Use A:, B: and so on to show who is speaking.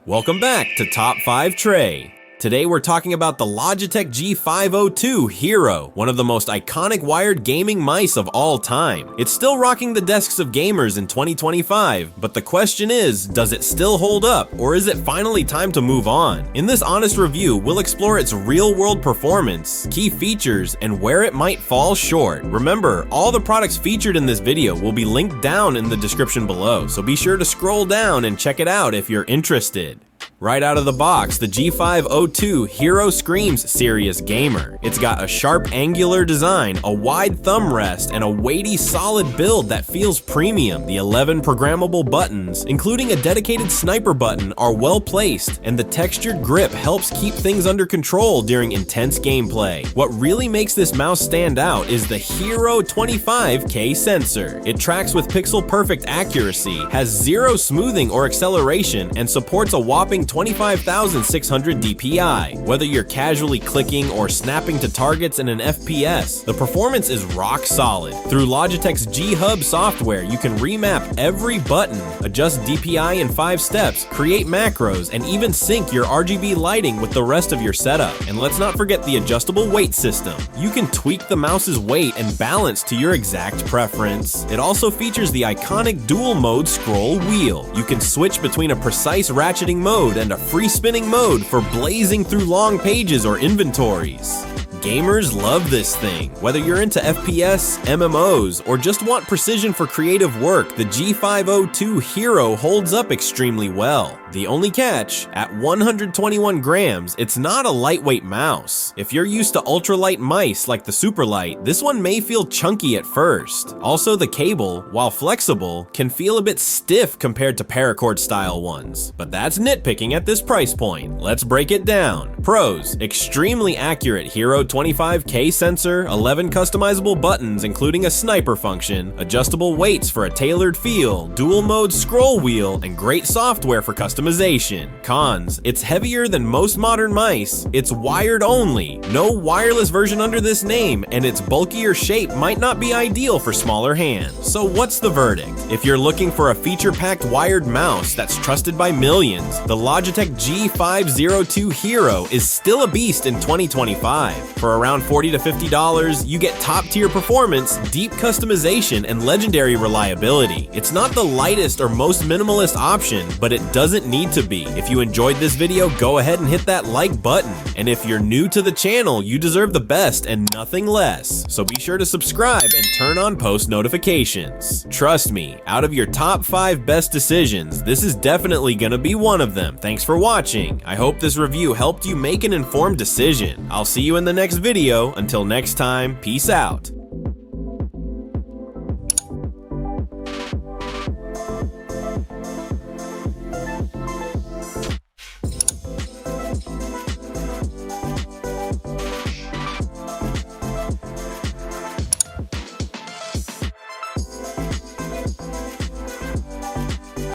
A: Welcome back to Top 5 Tray. Today we're talking about the Logitech G502 Hero, one of the most iconic wired gaming mice of all time. It's still rocking the desks of gamers in 2025, but the question is, does it still hold up, or is it finally time to move on? In this honest review, we'll explore its real-world performance, key features, and where it might fall short. Remember, all the products featured in this video will be linked down in the description below, so be sure to scroll down and check it out if you're interested. Right out of the box, the G502 Hero screams serious gamer. It's got a sharp angular design, a wide thumb rest, and a weighty solid build that feels premium. The 11 programmable buttons, including a dedicated sniper button, are well placed, and the textured grip helps keep things under control during intense gameplay. What really makes this mouse stand out is the Hero 25K sensor. It tracks with pixel perfect accuracy, has zero smoothing or acceleration, and supports a whopping 25,600 DPI. Whether you're casually clicking or snapping to targets in an FPS, the performance is rock solid. Through Logitech's G HUB software, you can remap every button, adjust DPI in 5 steps, create macros, and even sync your RGB lighting with the rest of your setup. And let's not forget the adjustable weight system. You can tweak the mouse's weight and balance to your exact preference. It also features the iconic dual mode scroll wheel. You can switch between a precise ratcheting mode and a free spinning mode for blazing through long pages or inventories. Gamers love this thing. Whether you're into FPS, MMOs, or just want precision for creative work, the G502 Hero holds up extremely well. The only catch, at 121 grams, it's not a lightweight mouse. If you're used to ultralight mice like the Superlight, this one may feel chunky at first. Also, the cable, while flexible, can feel a bit stiff compared to paracord style ones. But that's nitpicking at this price point. Let's break it down. Pros: extremely accurate Hero 25K sensor, 11 customizable buttons including a sniper function, adjustable weights for a tailored feel, dual mode scroll wheel, and great software for customization. Cons: it's heavier than most modern mice, it's wired only, no wireless version under this name, and its bulkier shape might not be ideal for smaller hands. So what's the verdict? If you're looking for a feature-packed wired mouse that's trusted by millions, the Logitech G502 Hero is still a beast in 2025. For around $40 to $50, you get top-tier performance, deep customization, and legendary reliability. It's not the lightest or most minimalist option, but it doesn't need to be. If you enjoyed this video, go ahead and hit that like button. And if you're new to the channel, you deserve the best and nothing less. So be sure to subscribe and turn on post notifications. Trust me, out of your top 5 best decisions, this is definitely gonna be one of them. Thanks for watching. I hope this review helped you make an informed decision. I'll see you in the next video. Until next time, peace out.